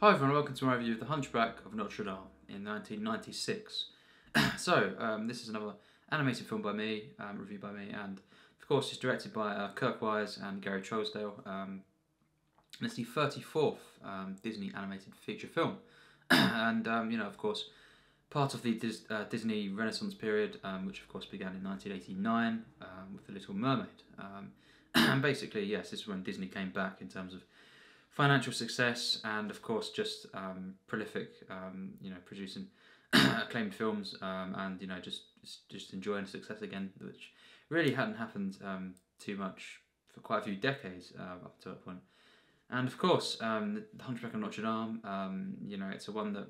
Hi everyone, welcome to my review of The Hunchback of Notre Dame in 1996. This is another animated film by me, reviewed by me, and of course it's directed by Kirk and Gary Trousdale. And it's the 34th Disney animated feature film. And, of course, part of the Disney Renaissance period, which of course began in 1989 with The Little Mermaid. And basically, yes, this is when Disney came back in terms of financial success and of course just prolific, producing acclaimed films, and just enjoying success again, which really hadn't happened too much for quite a few decades up to that point. And of course, The Hunchback of Notre Dame, it's a one that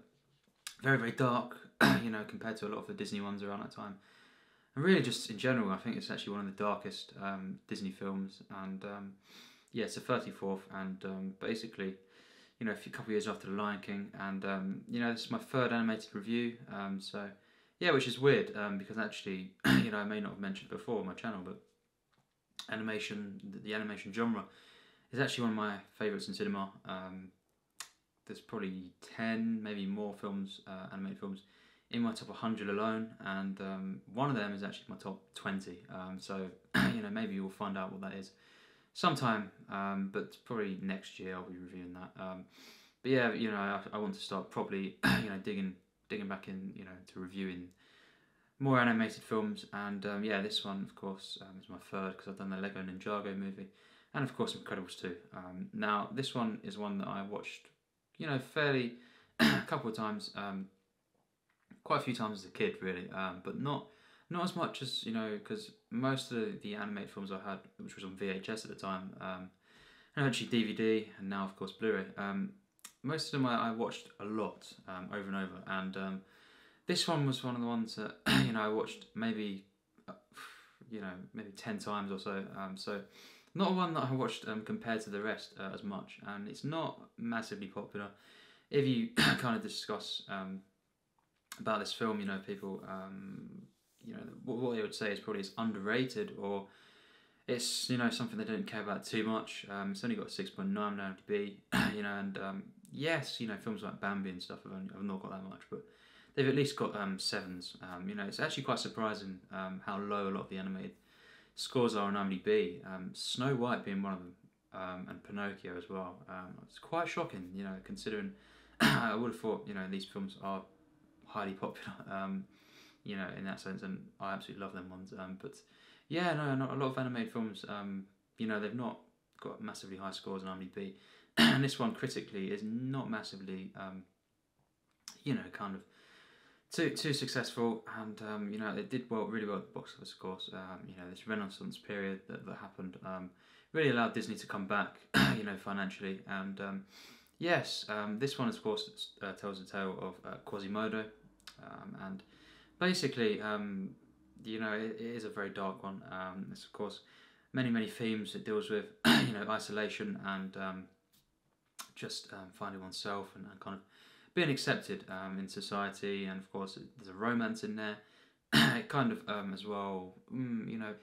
very, very dark, compared to a lot of the Disney ones around that time. And really just in general, I think it's actually one of the darkest Disney films. And yeah, it's the 34th, and basically, a couple of years after The Lion King, and this is my third animated review. So yeah, which is weird because actually, I may not have mentioned before on my channel, but animation, the animation genre, is actually one of my favourites in cinema. There's probably 10, maybe more films, animated films, in my top 100 alone, and one of them is actually my top 20. So maybe you'll find out what that is sometime, but probably next year I'll be reviewing that. But yeah, I want to start properly, digging back in, to reviewing more animated films. And yeah, this one, of course, is my third because I've done the Lego Ninjago movie, and of course Incredibles 2. Now this one is one that I watched, fairly a couple of times, quite a few times as a kid, really, but not as much as, because most of the animated films I had, which was on VHS at the time, and eventually DVD, and now of course Blu-ray, most of them I watched a lot, over and over, and this one was one of the ones that, I watched maybe 10 times or so, so not one that I watched compared to the rest as much, and it's not massively popular. If you kind of discuss about this film, people, what they would say is probably it's underrated, or it's something they don't care about too much. It's only got 6.9 on IMDb, and yes, films like Bambi and stuff have not got that much, but they've at least got 7s. It's actually quite surprising how low a lot of the animated scores are on IMDb. Snow White being one of them, and Pinocchio as well. It's quite shocking, considering I would have thought these films are highly popular, in that sense, and I absolutely love them ones. But yeah, no, not a lot of animated films. They've not got massively high scores on IMDb, and this one critically is not massively, kind of too successful. And it did really well at the box office, of course. This Renaissance period that happened really allowed Disney to come back, financially. And yes, this one, of course, tells the tale of Quasimodo, and basically, it is a very dark one. It's of course many themes it deals with, isolation and just finding oneself and kind of being accepted in society, and of course there's a romance in there. It kind of as well, well,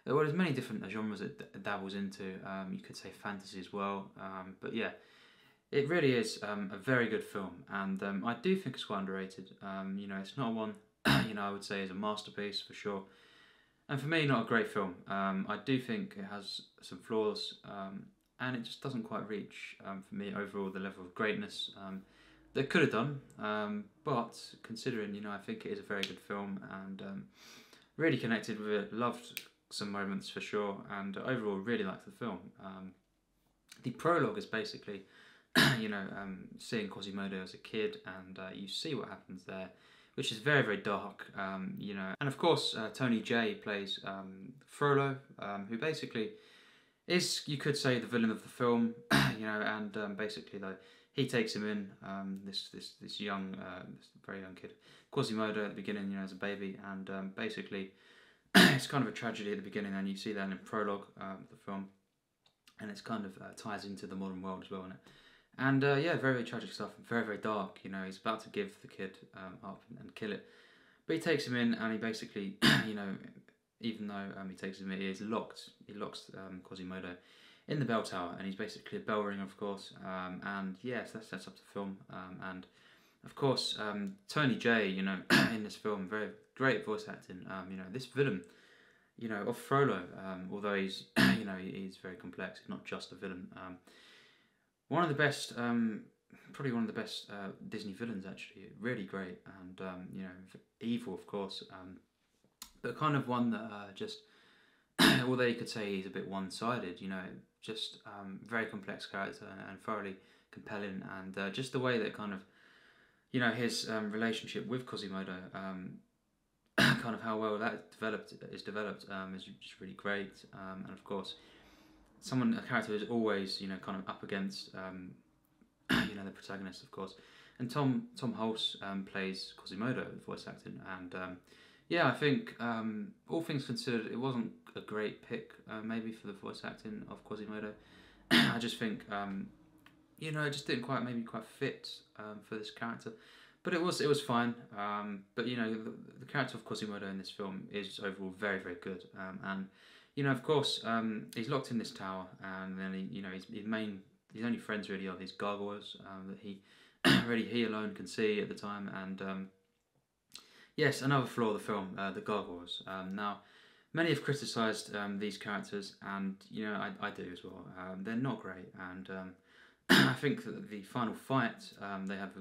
there's many different genres it dabbles into. You could say fantasy as well, but yeah. It really is a very good film, and I do think it's quite underrated. It's not one, I would say is a masterpiece for sure, and for me, not a great film. I do think it has some flaws, and it just doesn't quite reach, for me, overall, the level of greatness that it could have done. But considering, I think it is a very good film, and really connected with it. Loved some moments for sure, and overall, really liked the film. The prologue is basically seeing Quasimodo as a kid, and you see what happens there, which is very, very dark, and of course Tony Jay plays Frollo, who basically is, you could say, the villain of the film, and basically though he takes him in, this very young kid, Quasimodo, at the beginning, as a baby, and basically it's kind of a tragedy at the beginning, and you see that in the prologue of the film, and it's kind of ties into the modern world as well, isn't it? And yeah, very, very tragic stuff, very, very dark. He's about to give the kid up and kill it, but he takes him in, and he basically, even though he takes him in, he locks Quasimodo in the bell tower, and he's basically a bell ringer, of course. And yes, that sets up the film. And of course, Tony J, you know, in this film, very great voice acting. You know, this villain, you know, of Frollo, although he's, you know, he's very complex. He's not just a villain. One of the best, probably one of the best Disney villains, actually. Really great, and you know, evil, of course. But kind of one that just, although you could say he's a bit one-sided, you know, just very complex character and thoroughly compelling, and just the way that kind of, you know, his relationship with Quasimodo, kind of how well that is developed is just really great, and of course, a character who's always, you know, kind of up against, you know, the protagonist, of course, and Tom Hulce plays Quasimodo, voice acting, and yeah, I think all things considered, it wasn't a great pick, maybe for the voice acting of Quasimodo. I just think, you know, it just didn't quite fit for this character, but it was fine. But you know, the character of Quasimodo in this film is overall very very good, and you know, of course, he's locked in this tower, and then you know, his only friends really are these gargoyles that he alone can see at the time, and yes, another flaw of the film, the gargoyles. Now, many have criticised these characters, and you know, I do as well. They're not great, and I think that the final fight, they have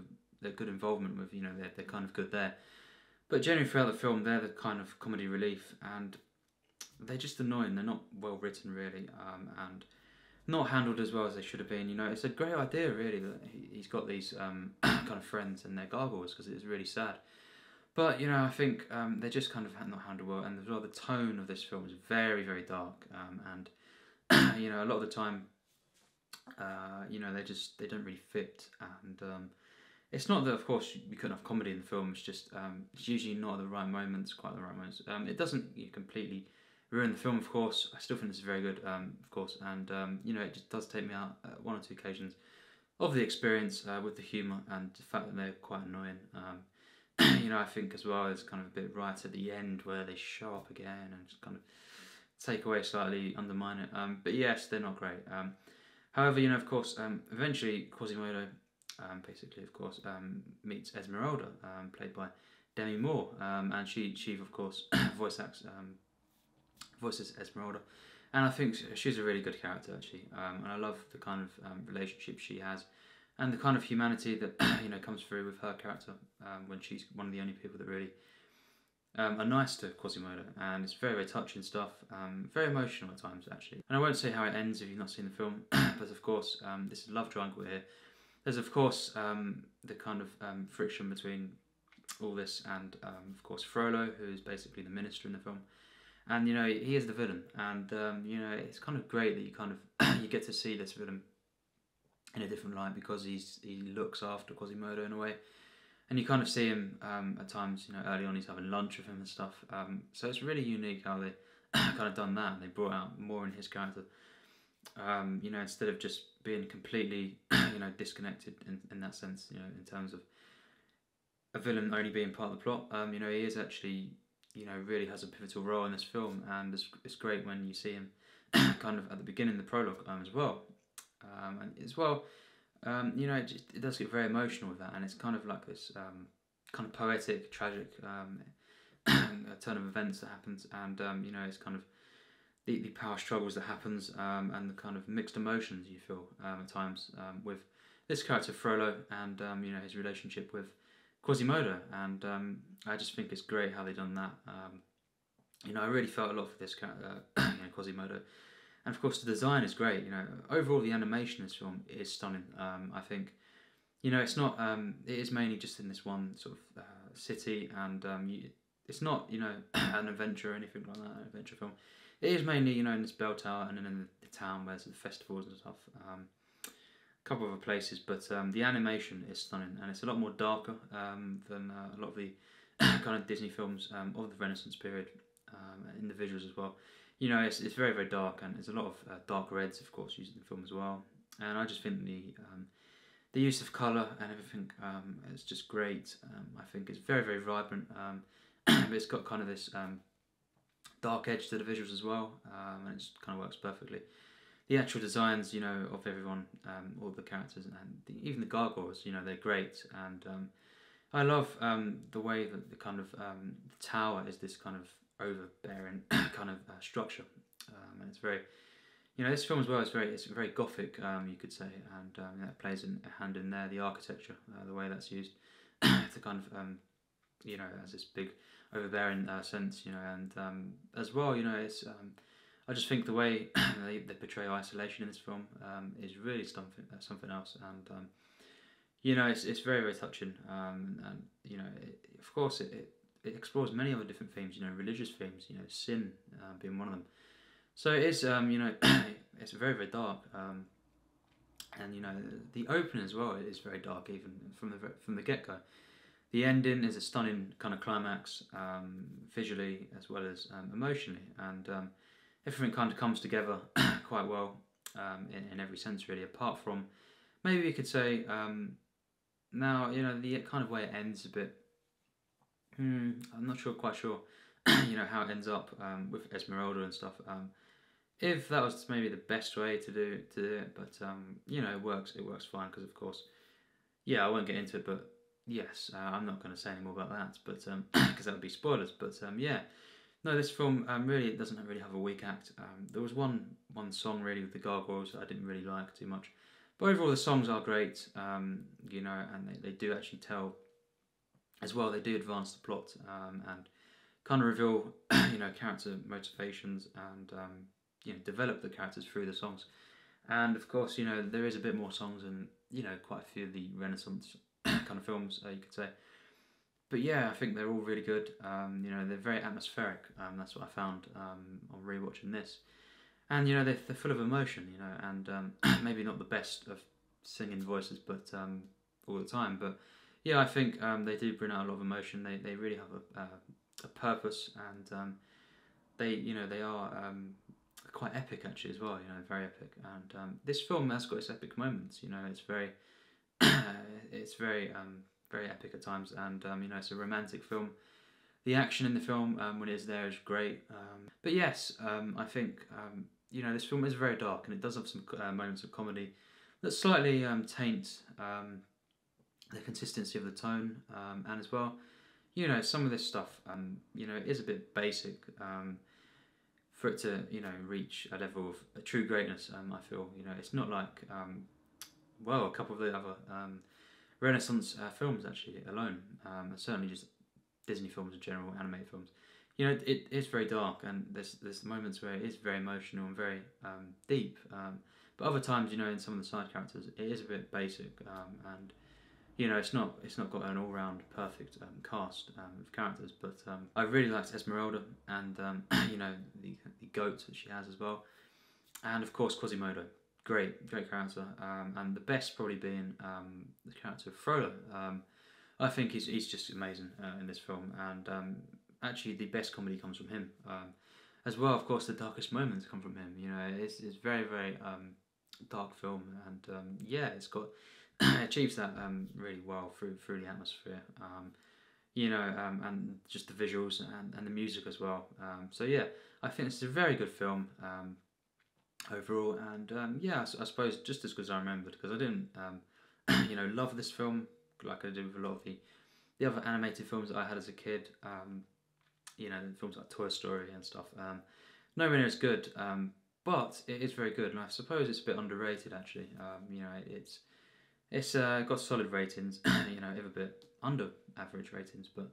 a good involvement with. You know, they're kind of good there, but generally throughout the film, they're the kind of comedy relief, and they're just annoying. They're not well written, really, and not handled as well as they should have been. You know, it's a great idea, really, that he's got these kind of friends and they're gargoyles, because it's really sad. But you know, I think they're just kind of not handled well, and as well, the tone of this film is very, very dark, and you know, a lot of the time, you know, they don't really fit, and it's not that, of course, you couldn't have comedy in the film. It's just it's usually not at the right moments, quite the right moments. It doesn't completely ruin the film, of course. I still think this is very good, of course, and you know, it just does take me out at one or two occasions of the experience with the humour and the fact that they're quite annoying. You know, I think as well, it's kind of a bit right at the end where they show up again and just kind of take away slightly, undermine it. But yes, they're not great. However, you know, of course, eventually Quasimodo, basically, of course, meets Esmeralda, played by Demi Moore, and she of course voices Esmeralda, and I think she's a really good character, actually, and I love the kind of relationship she has, and the kind of humanity that you know, comes through with her character when she's one of the only people that really are nice to Quasimodo, and it's very, very touching stuff, very emotional at times, actually. And I won't say how it ends if you've not seen the film, but of course, this is a love triangle here. There's of course the kind of friction between all this and of course Frollo, who is basically the minister in the film, and you know, he is the villain, and you know, it's kind of great that you kind of you get to see this villain in a different light, because he looks after Quasimodo in a way, and you kind of see him at times, you know, early on he's having lunch with him and stuff, so it's really unique how they kind of done that, and they brought out more in his character, you know, instead of just being completely you know, disconnected in that sense, you know, in terms of a villain only being part of the plot. You know, he is actually, you know, really has a pivotal role in this film, and it's great when you see him kind of at the beginning, the prologue, as well. And as well, you know, it does get very emotional with that, and it's kind of like this kind of poetic, tragic turn of events that happens, and you know, it's kind of the power struggles that happens, and the kind of mixed emotions you feel at times with this character Frollo, and you know, his relationship with Quasimodo, and I just think it's great how they've done that. You know, I really felt a lot for this character, you know, Quasimodo. And of course, the design is great. You know, overall the animation in this film is stunning. I think, you know, it's not. It is mainly just in this one sort of city, and it's not, you know, an adventure or anything like that. An adventure film. It is mainly, you know, in this bell tower, and then in the town where there's the festivals and stuff. A couple of other places, but the animation is stunning, and it's a lot more darker than a lot of the kind of Disney films of the Renaissance period, in the visuals as well. You know, it's very, very dark, and there's a lot of dark reds, of course, used in the film as well. And I just think the use of colour and everything is just great. I think it's very, very vibrant. But it's got kind of this dark edge to the visuals as well, and it just kind of works perfectly. the actual designs, you know, of everyone, all the characters, and even the gargoyles, you know, they're great. And I love the way that the kind of the tower is this kind of overbearing kind of structure, and it's very, you know, this film as well is it's very gothic, you could say, and that plays a hand in there. The architecture, the way that's used, to kind of you know, has this big overbearing sense, you know, and as well, you know, it's I just think the way they portray isolation in this film is really something else, and you know, it's very very touching, and you know, of course it explores many other different themes, you know, religious themes, you know, sin being one of them. So it is, you know, it's very very dark, and you know, the opening as well is very dark even from the get go. The ending is a stunning kind of climax, visually as well as emotionally, and everything kind of comes together quite well in every sense, really. Apart from maybe you could say, now, you know, the kind of way it ends a bit. I'm not quite sure, you know, how it ends up with Esmeralda and stuff. If that was maybe the best way to do it, but you know, it works fine because of course, yeah, I won't get into it, but yes, I'm not going to say any more about that, but because that would be spoilers. But yeah, no, this film really it doesn't really have a weak act. There was one song really with the gargoyles that I didn't really like too much, but overall the songs are great. You know, and they do actually tell as well. They do advance the plot and kind of reveal you know, character motivations and you know, develop the characters through the songs. And of course, you know, there is a bit more songs and, you know, quite a few of the Renaissance kind of films, you could say. But yeah, I think they're all really good. You know, they're very atmospheric. That's what I found on rewatching this. And you know, they're full of emotion. You know, and maybe not the best of singing voices, but all the time. But yeah, I think they do bring out a lot of emotion. They really have a purpose, and they are quite epic actually as well. You know, very epic. And this film has got its epic moments. You know, it's very it's very epic at times, and you know, it's a romantic film. The action in the film when it is there is great. But yes, I think you know, this film is very dark, and it does have some moments of comedy that slightly taint the consistency of the tone, and as well, you know, some of this stuff, you know, is a bit basic for it to, you know, reach a level of a true greatness. I feel, you know, it's not like well, a couple of the other Renaissance films actually alone, and certainly just Disney films in general, animated films. You know, it is very dark, and there's moments where it is very emotional and very deep. But other times, you know, in some of the side characters, it is a bit basic, and you know, it's not got an all round perfect cast of characters. But I really liked Esmeralda, and you know, the goat that she has as well, and of course Quasimodo. Great character, and the best probably being the character of Frollo. I think he's just amazing in this film, and actually the best comedy comes from him. As well, of course, the darkest moments come from him. You know, it's very very dark film, and yeah, it's got it achieves that really well through the atmosphere. You know, and just the visuals and the music as well. So yeah, I think it's a very good film. Overall, and yeah, I suppose just as good as I remembered, because I didn't you know, love this film like I did with a lot of the other animated films that I had as a kid. You know, films like Toy Story and stuff. Nowhere near as good, but it is very good, and I suppose it's a bit underrated actually. You know, it's got solid ratings. You know, even a bit under average ratings, but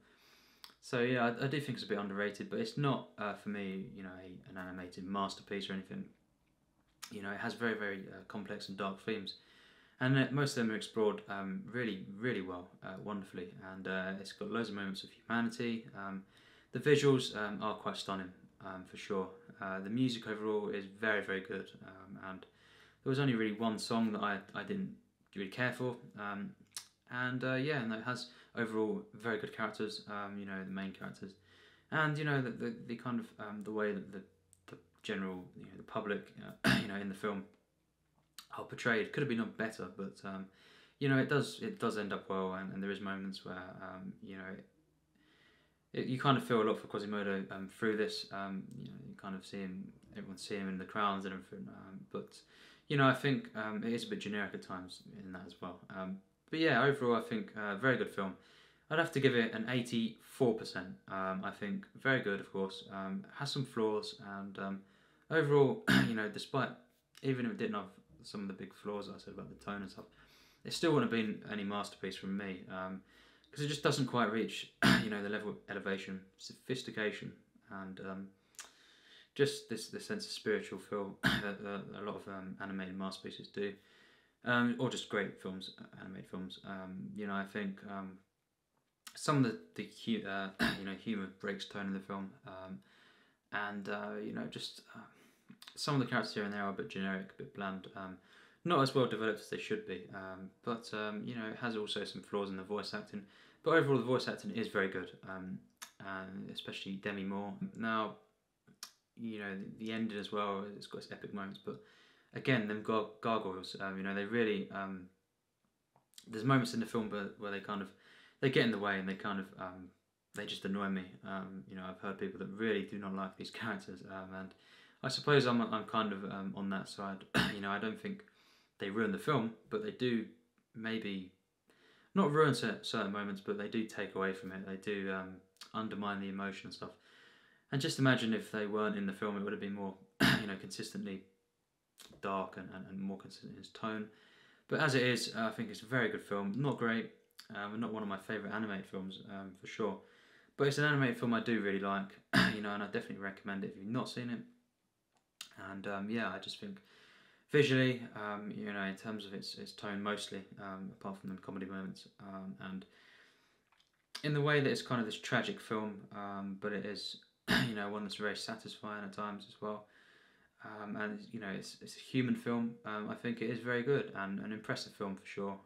so yeah, I do think it's a bit underrated, but it's not for me, you know, an animated masterpiece or anything. You know, it has very very complex and dark themes, and most of them are explored really really well, wonderfully, and it's got loads of moments of humanity. The visuals are quite stunning, for sure. The music overall is very very good, and there was only really one song that I didn't really care for, and yeah, and it has overall very good characters. You know, the main characters, and you know, the kind of the way that the general, you know, the public, you know, in the film are portrayed could have been done better, but you know, it does end up well, and there is moments where you know, you kind of feel a lot for Quasimodo through this. You know, you kind of see him, everyone see him in the crowns and everything. But you know, I think it is a bit generic at times in that as well. But yeah, overall, I think very good film. I'd have to give it an 84%. I think very good, of course. Has some flaws, and overall, you know, despite even if it didn't have some of the big flaws that I said about the tone and stuff, it still wouldn't have been any masterpiece from me. Because it just doesn't quite reach, you know, the level of elevation, sophistication, and just this sense of spiritual feel that a lot of animated masterpieces do, or just great films, animated films. You know, I think some of the you know, humour breaks tone in the film, and you know, just some of the characters here and there are a bit generic, a bit bland. Not as well developed as they should be, but you know, it has also some flaws in the voice acting. But overall, the voice acting is very good, and especially Demi Moore. Now, you know, the ending as well, it's got its epic moments, but again, them gargoyles, you know, they really, there's moments in the film where they kind of, they get in the way and they kind of, they just annoy me. You know, I've heard people that really do not like these characters, and I suppose I'm kind of on that side. You know, I don't think they ruin the film, but they do maybe not ruin certain moments, but they do take away from it. They do undermine the emotion and stuff. And just imagine if they weren't in the film, it would have been more, you know, consistently dark and more consistent in its tone. But as it is, I think it's a very good film. Not great, and not one of my favourite animated films, for sure. But it's an animated film I do really like, you know, and I definitely recommend it if you've not seen it. And yeah, I just think visually, you know, in terms of its tone mostly, apart from the comedy moments, and in the way that it's kind of this tragic film, but it is, you know, one that's very satisfying at times as well. And you know, it's a human film. I think it is very good and an impressive film for sure.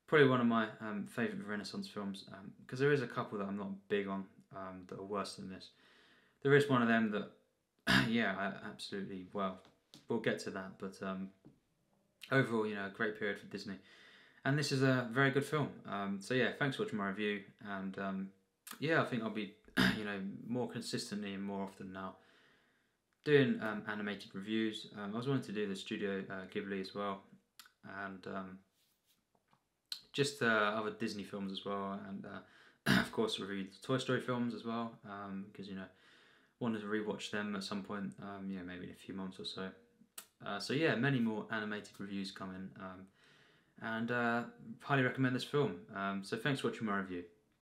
Probably one of my favourite Renaissance films, because there is a couple that I'm not big on that are worse than this. There is one of them that, yeah, I absolutely, well, we'll get to that, but overall, you know, a great period for Disney. And this is a very good film. So yeah, thanks for watching my review, and yeah, I think I'll be, you know, more consistently and more often now doing animated reviews. I was wanting to do the Studio Ghibli as well, and just other Disney films as well, and of course review the Toy Story films as well, because you know, wanted to rewatch them at some point, yeah, maybe in a few months or so. So yeah, many more animated reviews coming, and highly recommend this film. So thanks for watching my review.